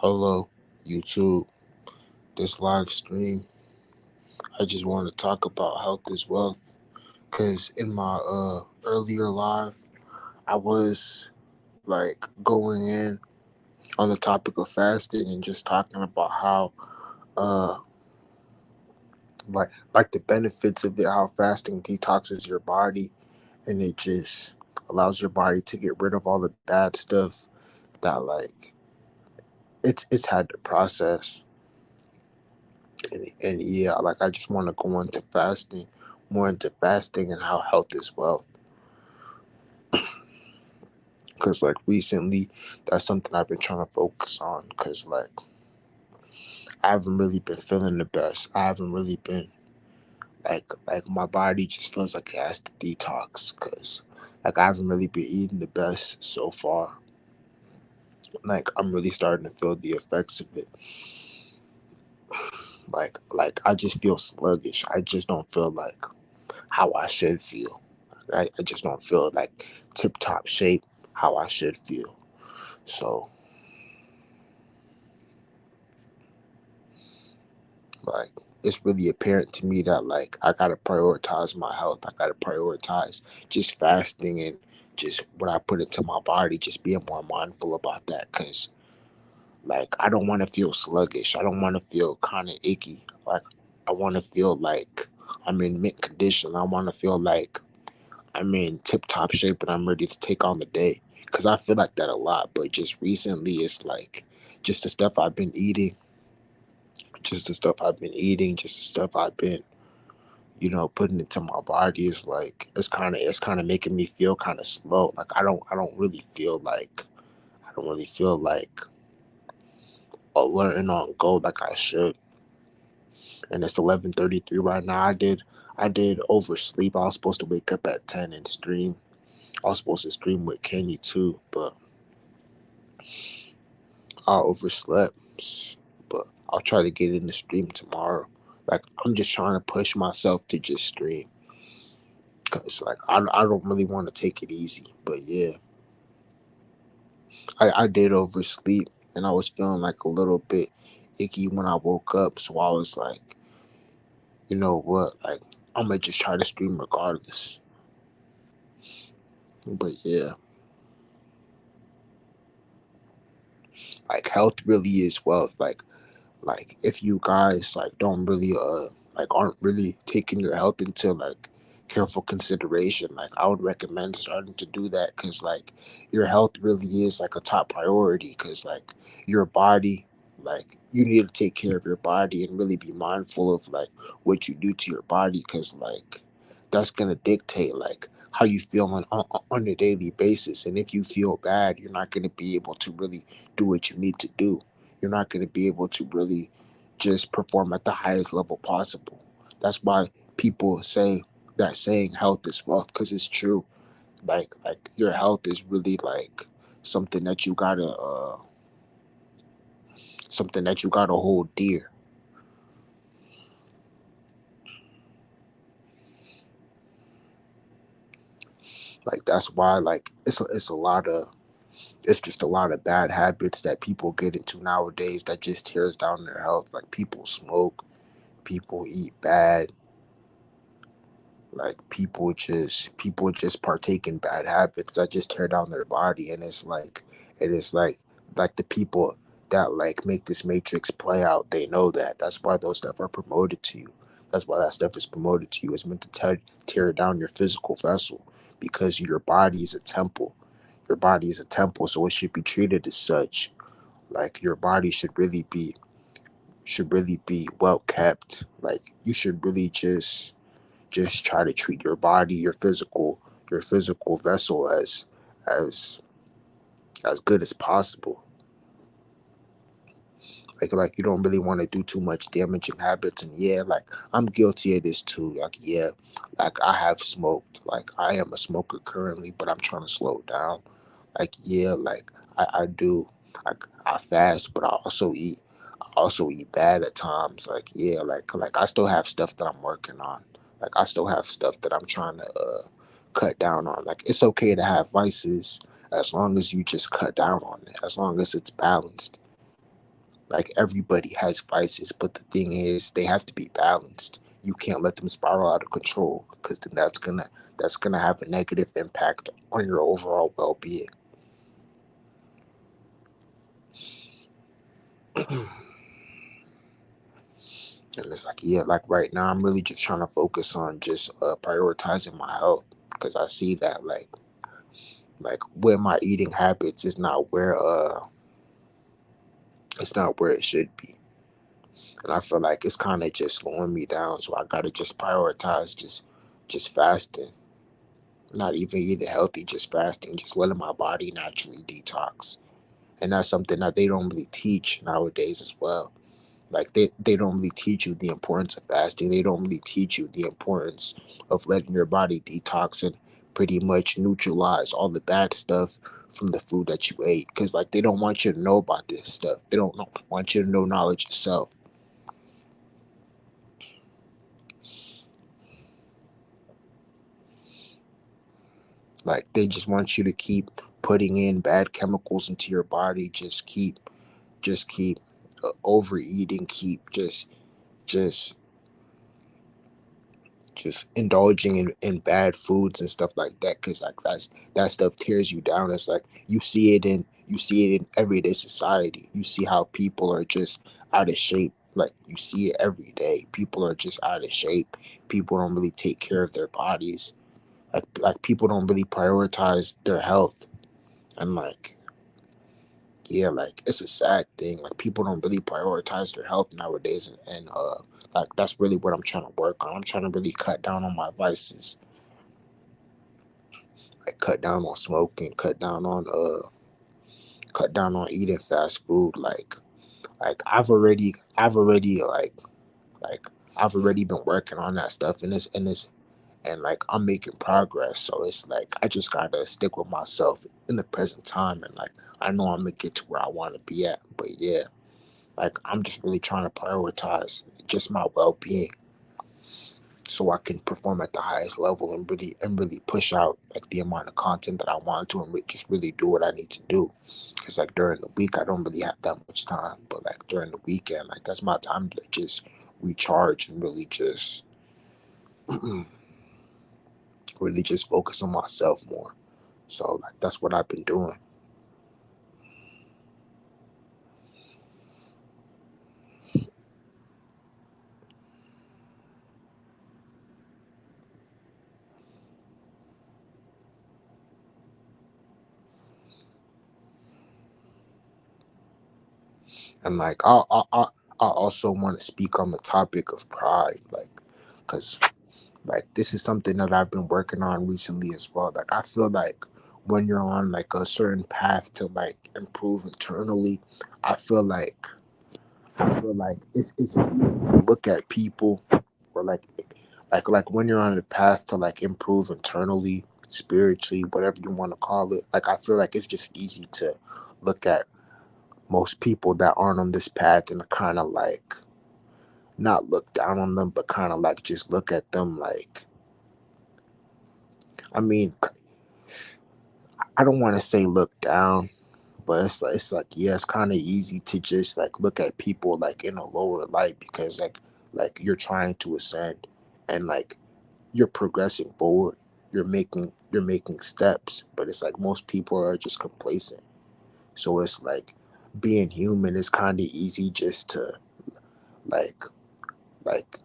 Hello, YouTube. This live stream, I just want to talk about health is wealth. Cause in my earlier live, I was like going in on the topic of fasting and just talking about how uh like the benefits of it, how fasting detoxes your body and it just allows your body to get rid of all the bad stuff that like it's had to process. And yeah, like I just want to go into fasting, more into fasting and how health is wealth. Because like recently, that's something I've been trying to focus on. Because like I haven't really been feeling the best. I haven't really been like my body just feels like it has to detox. Because like I haven't really been eating the best so far. Like I'm really starting to feel the effects of it. Like I just feel sluggish. I just don't feel like how I should feel. I just don't feel like tip top shape how I should feel. So like it's really apparent to me that like I gotta prioritize my health. I gotta prioritize just fasting and just what I put into my body, just being more mindful about that. Cause like I don't want to feel sluggish. I don't want to feel kind of icky. Like I want to feel like I'm in mint condition. I want to feel like I'm in tip top shape and I'm ready to take on the day. Cause I feel like that a lot, but just recently it's like just the stuff I've been eating, just the stuff I've been eating, just the stuff I've been, putting into my body is like it's kind of making me feel kind of slow. Like I don't really feel like alerting on go like I should. And it's 11:33 right now. I did oversleep. I was supposed to wake up at 10 and stream. I was supposed to stream with Kenny too, but I overslept, but I'll try to get in the stream tomorrow. Like I'm just trying to push myself to just stream, cause like I don't really want to take it easy. But yeah, I did oversleep, and I was feeling like a little bit icky when I woke up. So I was like, you know what, like I'm gonna just try to stream regardless. But yeah, like health really is wealth. Like if you guys like don't really like aren't really taking your health into like careful consideration, like I would recommend starting to do that, because like your health really is like a top priority, because like your body, like you need to take care of your body and really be mindful of like what you do to your body, because like that's gonna dictate like how you feel on a daily basis. And if you feel bad, you're not going to be able to really do what you need to do. You're not going to be able to really just perform at the highest level possible. That's why people say that saying health is wealth, because it's true. Like your health is really like something that you gotta something that you gotta hold dear. Like that's why like it's just a lot of bad habits that people get into nowadays that just tears down their health. Like people smoke, people eat bad, like people just partake in bad habits that just tear down their body. And it is like the people that like make this matrix play out, they know that. That's why those stuff are promoted to you. That's why that stuff is promoted to you. It's meant to tear down your physical vessel, because your body is a temple. Your body is a temple, so it should be treated as such. Like your body should really be well kept. Like you should really just try to treat your body, your physical vessel as as good as possible. Like you don't really want to do too much damaging habits. And yeah, like I'm guilty of this too. Like yeah, like I have smoked. Like I am a smoker currently, but I'm trying to slow it down. Like yeah, like I do. Like I fast, but I also eat bad at times. Like yeah, like I still have stuff that I'm working on. Like I still have stuff that I'm trying to cut down on. Like it's okay to have vices as long as you just cut down on it. As long as it's balanced. Like everybody has vices, but the thing is, they have to be balanced. You can't let them spiral out of control, because then that's gonna have a negative impact on your overall well-being. And it's like, yeah, like right now, I'm really just trying to focus on just prioritizing my health, because I see that like where my eating habits is not where it's not where it should be, and I feel like it's kind of just slowing me down. So I gotta just prioritize just fasting, not even eating healthy, just fasting, just letting my body naturally detox. And that's something that they don't really teach nowadays as well. Like they don't really teach you the importance of fasting. They don't really teach you the importance of letting your body detox and pretty much neutralize all the bad stuff from the food that you ate. Because like they don't want you to know about this stuff. They don't want you to know knowledge yourself. Like they just want you to keep putting in bad chemicals into your body. Just keep overeating. Keep just just indulging in bad foods and stuff like that, because like that stuff tears you down. It's like you see it in everyday society. You see how people are just out of shape. Like you see it every day. People are just out of shape. People don't really take care of their bodies. Like people don't really prioritize their health. And like, yeah, like it's a sad thing. Like people don't really prioritize their health nowadays, and like that's really what I'm trying to work on. I'm trying to really cut down on my vices, like cut down on smoking, cut down on eating fast food. Like I've already like I've already been working on that stuff, and like I'm making progress. So it's like I just gotta stick with myself in the present time, and like I know I'm gonna get to where I want to be at. But yeah, like I'm just really trying to prioritize just my well-being, so I can perform at the highest level and really push out like the amount of content that I want to, and just really do what I need to do. Because like during the week I don't really have that much time, but like during the weekend, like that's my time to just recharge and really just focus on myself more. So like that's what I've been doing. And like I also want to speak on the topic of pride, like because like this is something that I've been working on recently as well. Like I feel like when you're on like a certain path to like improve internally, I feel like it's easy to look at people, or like when you're on a path to like improve internally, spiritually, whatever you want to call it. Like I feel like it's just easy to look at most people that aren't on this path and kind of like not look down on them, but kind of like just look at them like, I mean, I don't want to say look down, but it's like yeah, it's kind of easy to just like look at people like in a lower light, because like you're trying to ascend, and like you're progressing forward. You're making steps, but it's like most people are just complacent. So it's like being human is kind of easy just to like like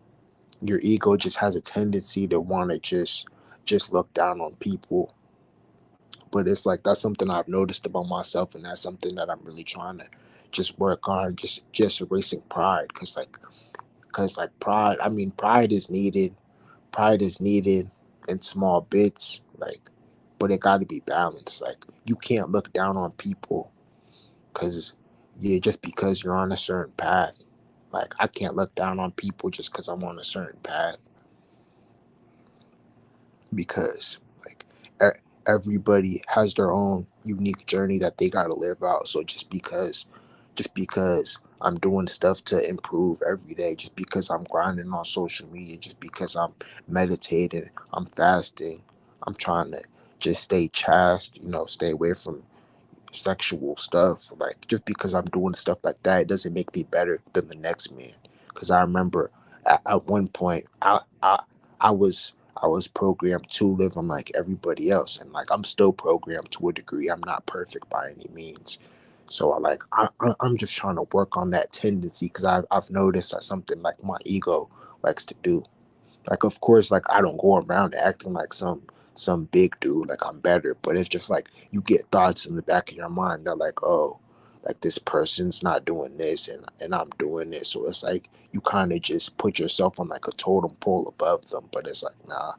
your ego just has a tendency to want to just look down on people. But it's like that's something I've noticed about myself, and that's something that I'm really trying to just work on, just erasing pride. Because like pride, I mean, pride is needed in small bits, like, but it got to be balanced. Like you can't look down on people because, yeah, just because you're on a certain path. Like I can't look down on people just because I'm on a certain path, because like everybody has their own unique journey that they got to live out. So just because I'm doing stuff to improve every day, just because I'm grinding on social media, just because I'm meditating, I'm fasting, I'm trying to just stay chaste, stay away from sexual stuff. Like just because I'm doing stuff like that, it doesn't make me better than the next man. Because I remember at one point, I was I was programmed to live on like everybody else, and like I'm still programmed to a degree. I'm not perfect by any means. So I'm just trying to work on that tendency because I've noticed that's something like my ego likes to do. Like, of course, like I don't go around acting like some big dude, like I'm better. But it's just like you get thoughts in the back of your mind that like, oh, like this person's not doing this, and I'm doing this. So it's like you kind of just put yourself on like a totem pole above them. But it's like, nah,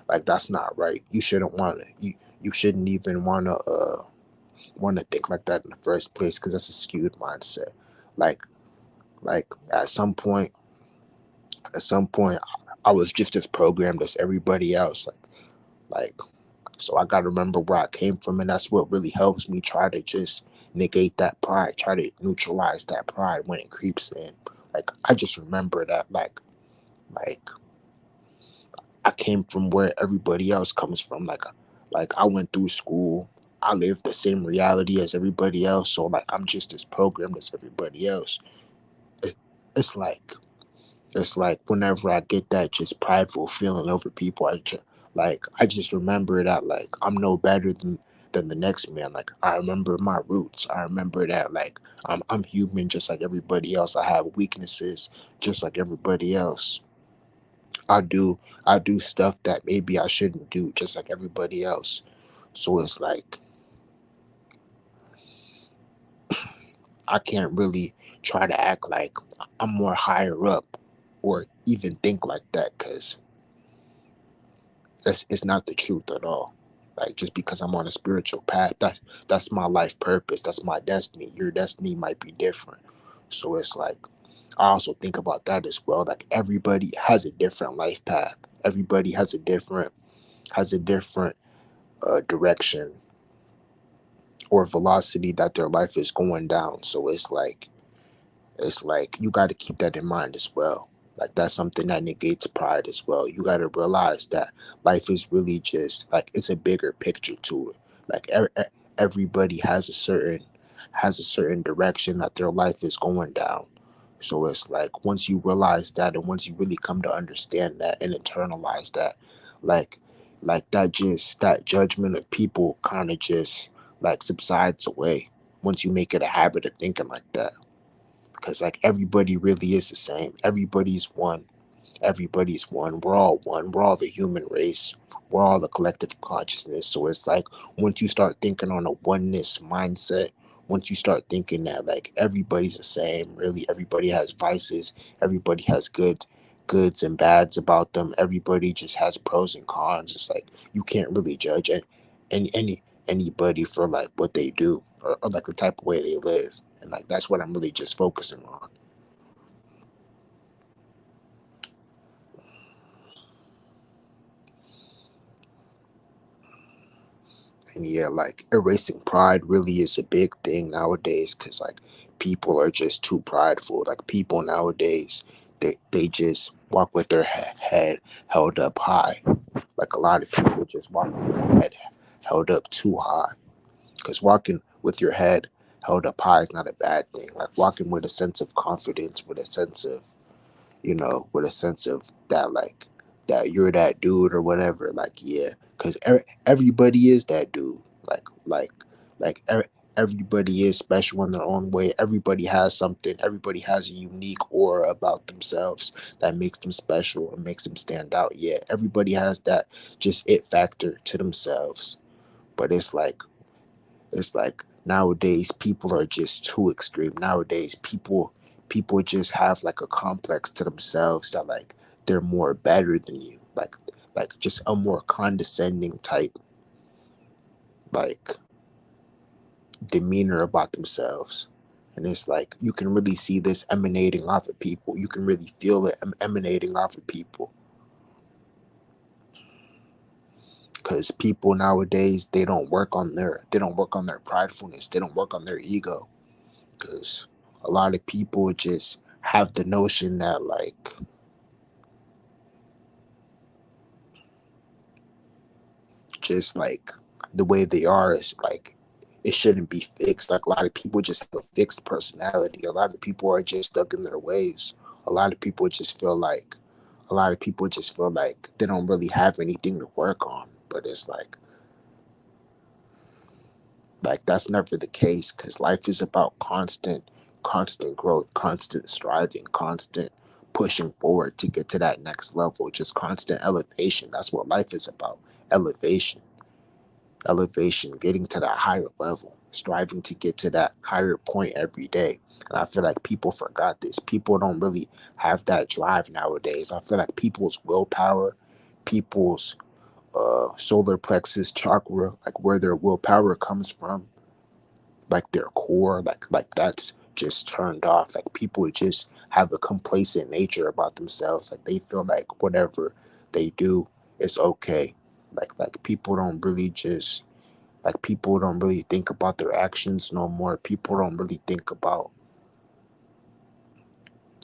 like that's not right. You shouldn't want to. You shouldn't even want to think like that in the first place because that's a skewed mindset. Like like at some point I was just as programmed as everybody else. Like so I gotta remember where I came from, and that's what really helps me try to just negate that pride, try to neutralize that pride when it creeps in. Like I just remember that like I came from where everybody else comes from. Like I went through school. I lived the same reality as everybody else, so like I'm just as programmed as everybody else. It, it's like It's like whenever I get that just prideful feeling over people, I just remember that like I'm no better than the next man. Like I remember my roots. I remember that like I'm human just like everybody else. I have weaknesses just like everybody else. I do stuff that maybe I shouldn't do just like everybody else. So it's like I can't really try to act like I'm more higher up or even think like that because it's not the truth at all. Like just because I'm on a spiritual path, that's my life purpose. That's my destiny. Your destiny might be different. So it's like I also think about that as well. Like everybody has a different life path. Everybody has a different direction or velocity that their life is going down. So it's like you got to keep that in mind as well. Like that's something that negates pride as well. You got to realize that life is really just like it's a bigger picture to it. Like everybody has a certain direction that their life is going down. So it's like once you realize that, and once you really come to understand that and internalize that, like that judgment of people kind of just like subsides away once you make it a habit of thinking like that, because like everybody really is the same. Everybody's one. Everybody's one. We're all one. We're all the human race. We're all the collective consciousness. So it's like once you start thinking on a oneness mindset, once you start thinking that like everybody's the same, really everybody has vices, everybody has goods and bads about them. Everybody just has pros and cons. It's like you can't really judge anybody for like what they do, or like the type of way they live. And like that's what I'm really just focusing on. And yeah, like erasing pride really is a big thing nowadays because like people are just too prideful. Like people nowadays, they just walk with their head held up high. Like a lot of people just walk with their head held up too high. Because walking with your head held up high is not a bad thing. Like walking with a sense of confidence, with a sense of with a sense of that, like that you're that dude or whatever. Like, yeah, because everybody is that dude. Like, everybody is special in their own way. Everybody has something. Everybody has a unique aura about themselves that makes them special and makes them stand out. Yeah, everybody has that just it factor to themselves. But it's like nowadays people are just too extreme. Nowadays people just have like a complex to themselves that like they're more better than you. Like just a more condescending type like demeanor about themselves. And it's like you can really see this emanating off of people. You can really feel it emanating off of people. Because people nowadays they don't work on their pridefulness. They don't work on their ego. Because a lot of people just have the notion that like just like the way they are is like it shouldn't be fixed. Like a lot of people just have a fixed personality. A lot of people are just stuck in their ways. A lot of people just feel like they don't really have anything to work on. But it's like that's never the case, because life is about constant growth, constant striving, constant pushing forward to get to that next level, just constant elevation. That's what life is about. Elevation. Elevation, getting to that higher level, striving to get to that higher point every day. And I feel like people forgot this. People don't really have that drive nowadays. I feel like people's willpower, people's solar plexus chakra, like where their willpower comes from, like their core, like that's just turned off. Like people just have a complacent nature about themselves. Like they feel like whatever they do is okay. Like people don't really think about their actions no more. People don't really think about,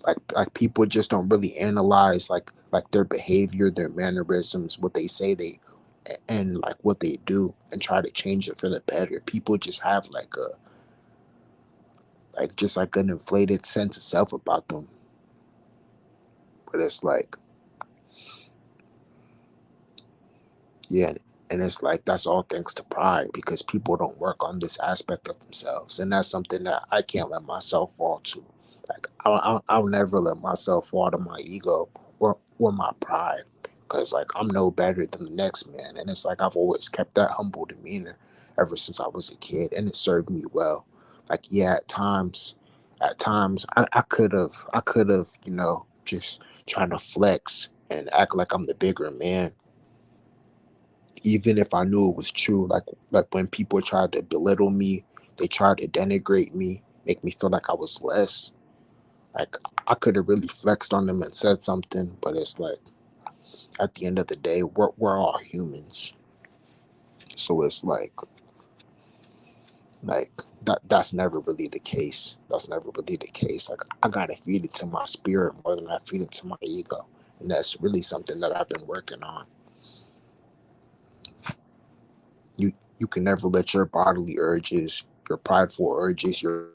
like people just don't really analyze like their behavior, their mannerisms, what they say and like what they do, and try to change it for the better. People just have like an inflated sense of self about them. But it's like, yeah, and it's like that's all thanks to pride, because people don't work on this aspect of themselves, and that's something that I can't let myself fall to. Like I'll never let myself fall to my ego or my pride, because like I'm no better than the next man, and it's like I've always kept that humble demeanor ever since I was a kid, and it served me well. Like yeah, at times I could have just trying to flex and act like I'm the bigger man, even if I knew it was true. Like when people tried to belittle me, they tried to denigrate me, make me feel like I was less. Like I could have really flexed on them and said something, but it's like at the end of the day, we're all humans. So it's like that's never really the case. That's never really the case. Like I gotta feed it to my spirit more than I feed it to my ego, and that's really something that I've been working on. You can never let your bodily urges, your prideful urges, your,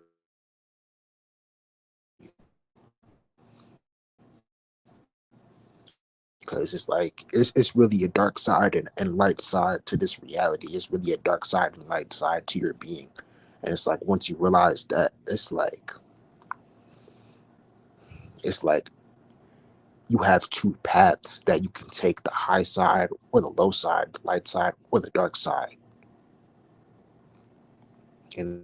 because it's like it's really a dark side and light side to this reality. It's really a dark side and light side to your being. And it's like once you realize that, it's like you have two paths that you can take: the high side or the low side, the light side or the dark side. And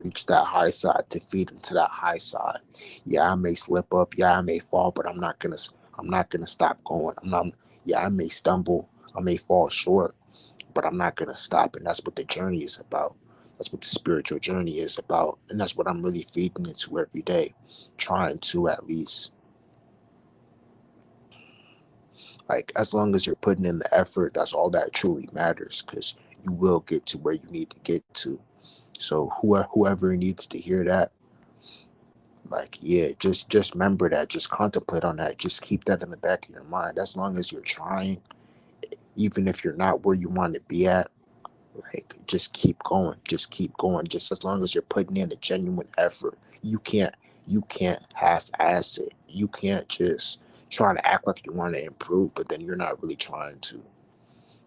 reach that high side to feed into that high side. Yeah, I may slip up, yeah, I may fall, but I'm not gonna stop going. I'm not Yeah, I may stumble, I may fall short, but I'm not gonna stop. And that's what the journey is about. That's what the spiritual journey is about. And that's what I'm really feeding into every day. Trying to, at least, like, as long as you're putting in the effort, that's all that truly matters, because you will get to where you need to get to. So whoever needs to hear that, like, yeah, just remember that, just contemplate on that, just keep that in the back of your mind. As long as you're trying, even if you're not where you want to be at, like, just keep going, just keep going. Just as long as you're putting in a genuine effort, you can't half-ass it. You can't just try to act like you want to improve, but then you're not really trying to.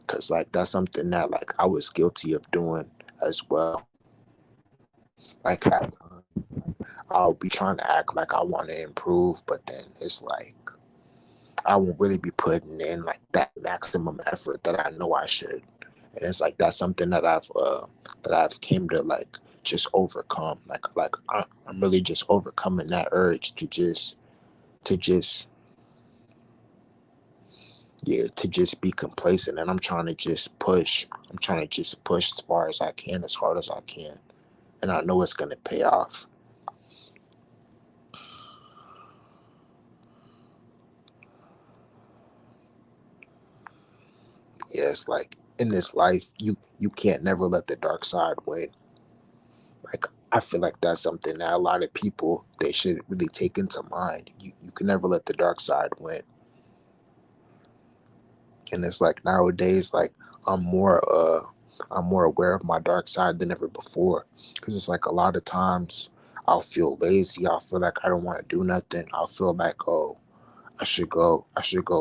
Because like that's something that like I was guilty of doing as well. Like at times I'll be trying to act like I want to improve, but then it's like I won't really be putting in like that maximum effort that I know I should. And it's like that's something that I've came to like just overcome. I'm really just overcoming that urge to just yeah, to just be complacent, and I'm trying to just push. I'm trying to just push as far as I can, as hard as I can. And I know it's gonna pay off. Yeah, it's like in this life, you can't never let the dark side win. Like I feel like that's something that a lot of people they should really take into mind. You can never let the dark side win. And it's like nowadays, like I'm more I'm more aware of my dark side than ever before. Because it's like a lot of times I'll feel lazy. I'll feel like I don't want to do nothing. I'll feel like, oh, I should go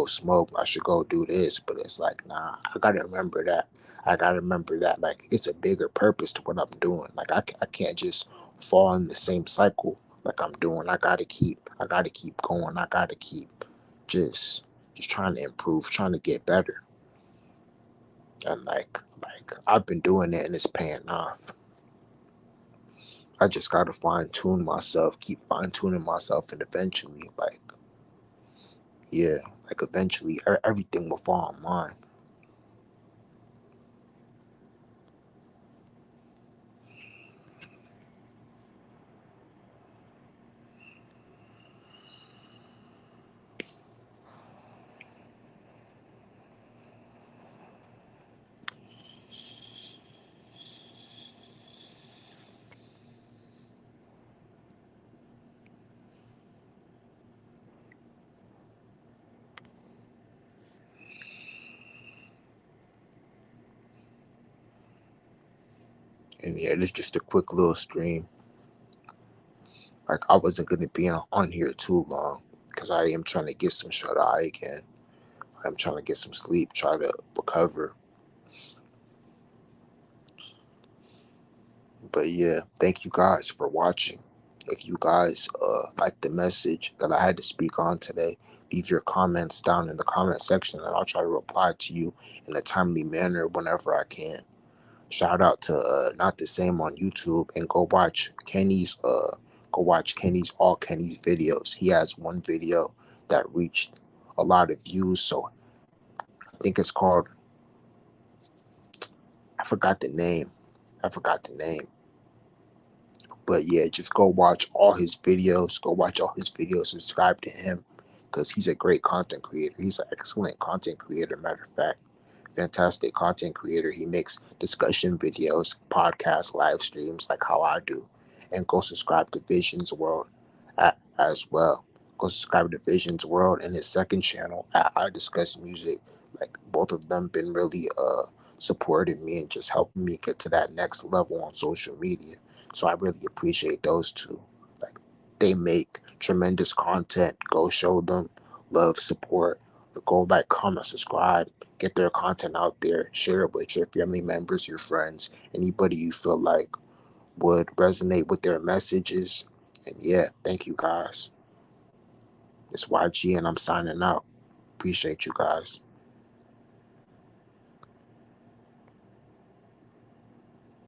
smoke, I should go do this. But it's like, nah, I gotta remember that. I gotta remember that, like, it's a bigger purpose to what I'm doing. Like, I can't just fall in the same cycle like I'm doing. I gotta keep going. I gotta keep just, just trying to improve, trying to get better. And like I've been doing it and it's paying off. I just gotta fine tune myself, keep fine tuning myself, and eventually, like, yeah, like eventually everything will fall in line. And yeah, this is just a quick little stream. Like, I wasn't gonna be on here too long because I am trying to get some shut eye again. I'm trying to get some sleep, try to recover. But yeah, thank you guys for watching. If you guys like the message that I had to speak on today, leave your comments down in the comment section and I'll try to reply to you in a timely manner whenever I can. Shout out to Not the Same on YouTube, and go watch Kenny's videos. He has one video that reached a lot of views, so I think it's called, I forgot the name. I forgot the name. But yeah, just go watch all his videos. Go watch all his videos. Subscribe to him because he's a great content creator. He's an excellent content creator, matter of fact. Fantastic content creator. He makes discussion videos, podcasts, live streams like how I do. And go subscribe to Vision's World as well. Go subscribe to Vision's World and his second channel at I Discuss Music. Like, both of them been really supporting me and just helping me get to that next level on social media. So I really appreciate those two. Like, they make tremendous content. Go show them love, support. Go like, comment, subscribe, get their content out there, share it with your family members, your friends, anybody you feel like would resonate with their messages. And yeah, thank you guys. It's YG and I'm signing out. Appreciate you guys.